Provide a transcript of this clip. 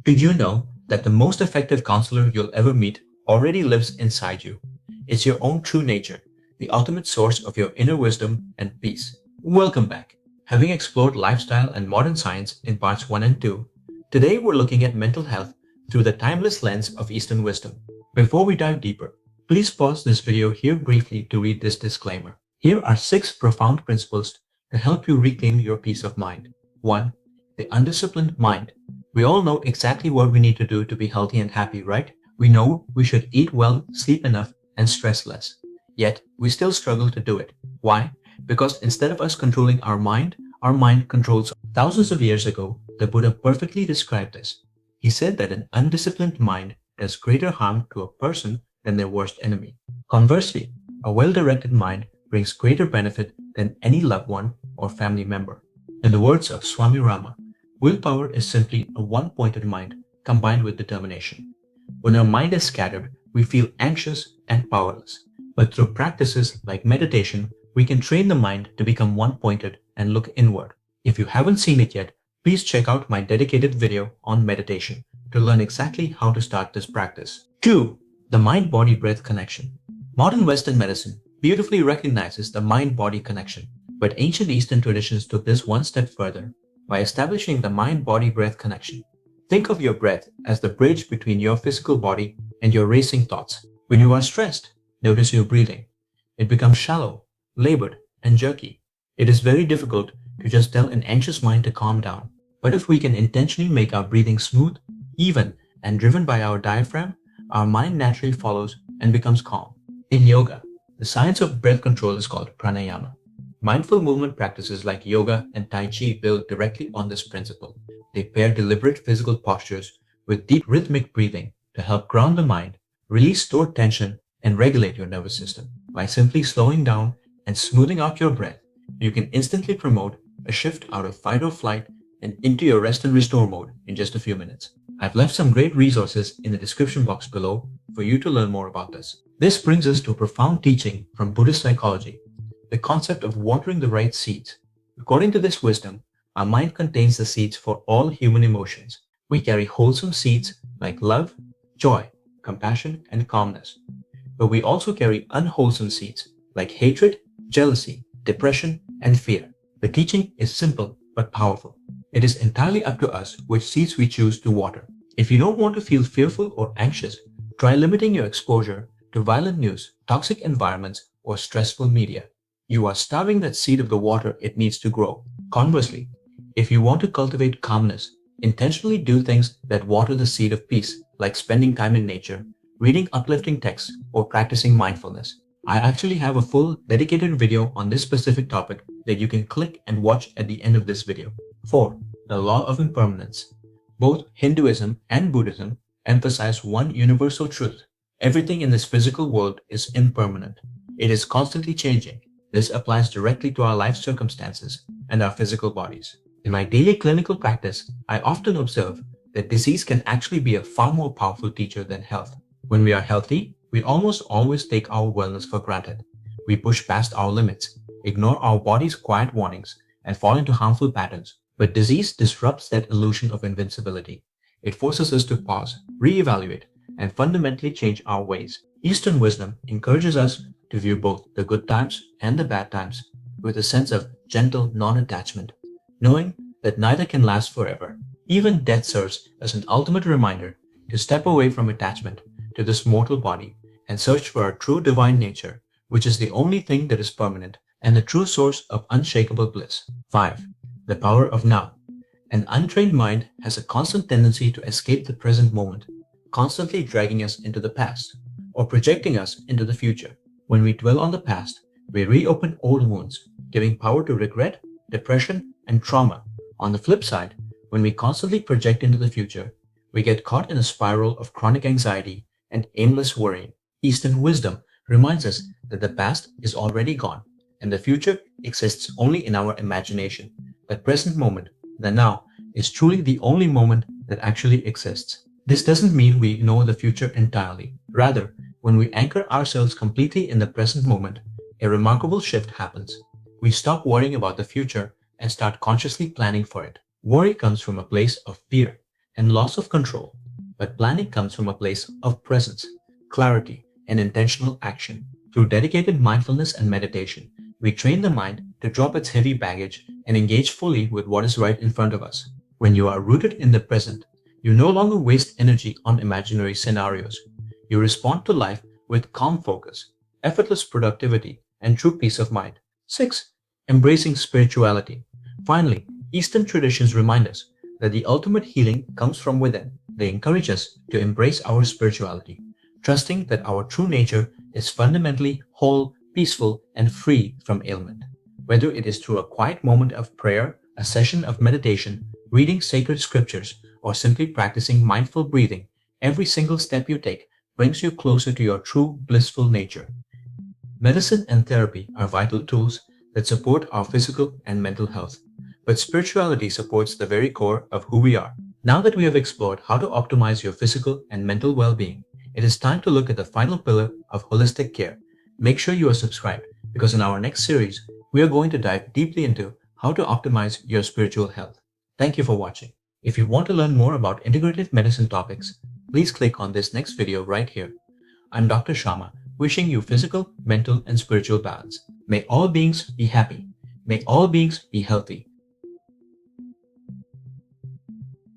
Did you know that the most effective counselor you'll ever meet already lives inside you? It's your own true nature, the ultimate source of your inner wisdom and peace. Welcome back. Having explored lifestyle and modern science in parts 1 and 2, today we're looking at mental health through the timeless lens of Eastern wisdom. Before we dive deeper, please pause this video here briefly to read this disclaimer. Here are 6 profound principles to help you reclaim your peace of mind. 1. The undisciplined mind. We all know exactly what we need to do to be healthy and happy, right? We know we should eat well, sleep enough, and stress less. Yet, we still struggle to do it. Why? Because instead of us controlling our mind controls us. Thousands of years ago, the Buddha perfectly described this. He said that an undisciplined mind does greater harm to a person than their worst enemy. Conversely, a well-directed mind brings greater benefit than any loved one or family member. In the words of Swami Rama, willpower is simply a one-pointed mind combined with determination. When our mind is scattered, we feel anxious and powerless. But through practices like meditation, we can train the mind to become one-pointed and look inward. If you haven't seen it yet, please check out my dedicated video on meditation to learn exactly how to start this practice. 2. The mind-body-breath connection. Modern Western medicine beautifully recognizes the mind-body connection, but ancient Eastern traditions took this one step further by establishing the mind-body-breath connection. Think of your breath as the bridge between your physical body and your racing thoughts. When you are stressed, notice your breathing. It becomes shallow, labored, and jerky. It is very difficult to just tell an anxious mind to calm down. But if we can intentionally make our breathing smooth, even, and driven by our diaphragm, our mind naturally follows and becomes calm. In yoga, the science of breath control is called Pranayama. Mindful movement practices like yoga and Tai Chi build directly on this principle. They pair deliberate physical postures with deep rhythmic breathing to help ground the mind, release stored tension, and regulate your nervous system. By simply slowing down and smoothing out your breath, you can instantly promote a shift out of fight or flight and into your rest and restore mode in just a few minutes. I've left some great resources in the description box below for you to learn more about this. This brings us to a profound teaching from Buddhist psychology, the concept of watering the right seeds. According to this wisdom, our mind contains the seeds for all human emotions. We carry wholesome seeds like love, joy, compassion, and calmness. But we also carry unwholesome seeds like hatred, jealousy, depression, and fear. The teaching is simple but powerful. It is entirely up to us which seeds we choose to water. If you don't want to feel fearful or anxious, try limiting your exposure to violent news, toxic environments, or stressful media. You are starving that seed of the water it needs to grow. Conversely, if you want to cultivate calmness, intentionally do things that water the seed of peace, like spending time in nature, reading uplifting texts, or practicing mindfulness. I actually have a full dedicated video on this specific topic that you can click and watch at the end of this video. 4. The Law of Impermanence. Both Hinduism and Buddhism emphasize one universal truth. Everything in this physical world is impermanent. It is constantly changing. This applies directly to our life circumstances and our physical bodies. In my daily clinical practice, I often observe that disease can actually be a far more powerful teacher than health. When we are healthy, we almost always take our wellness for granted. We push past our limits, ignore our body's quiet warnings, and fall into harmful patterns. But disease disrupts that illusion of invincibility. It forces us to pause, reevaluate, and fundamentally change our ways. Eastern wisdom encourages us to view both the good times and the bad times with a sense of gentle non-attachment, knowing that neither can last forever. Even death serves as an ultimate reminder to step away from attachment to this mortal body and search for our true divine nature, which is the only thing that is permanent and the true source of unshakable bliss. 5. The power of now. An untrained mind has a constant tendency to escape the present moment, constantly dragging us into the past or projecting us into the future. When we dwell on the past, we reopen old wounds, giving power to regret, depression, and trauma. On the flip side, when we constantly project into the future, we get caught in a spiral of chronic anxiety and aimless worrying. Eastern wisdom reminds us that the past is already gone, and the future exists only in our imagination. The present moment, the now, is truly the only moment that actually exists. This doesn't mean we ignore the future entirely. Rather, when we anchor ourselves completely in the present moment, a remarkable shift happens. We stop worrying about the future and start consciously planning for it. Worry comes from a place of fear, and loss of control. But planning comes from a place of presence, clarity, and intentional action. Through dedicated mindfulness and meditation, we train the mind to drop its heavy baggage and engage fully with what is right in front of us. When you are rooted in the present, you no longer waste energy on imaginary scenarios. You respond to life with calm focus, effortless productivity, and true peace of mind. 6. Embracing spirituality. Finally, Eastern traditions remind us that the ultimate healing comes from within. They encourage us to embrace our spirituality, trusting that our true nature is fundamentally whole, peaceful, and free from ailment. Whether it is through a quiet moment of prayer, a session of meditation, reading sacred scriptures, or simply practicing mindful breathing, every single step you take brings you closer to your true blissful nature. Medicine and therapy are vital tools that support our physical and mental health, but spirituality supports the very core of who we are. Now that we have explored how to optimize your physical and mental well-being, it is time to look at the final pillar of holistic care. Make sure you are subscribed because in our next series, we are going to dive deeply into how to optimize your spiritual health. Thank you for watching. If you want to learn more about integrative medicine topics, please click on this next video right here. I'm Dr. Sharma, wishing you physical, mental, and spiritual balance. May all beings be happy. May all beings be healthy.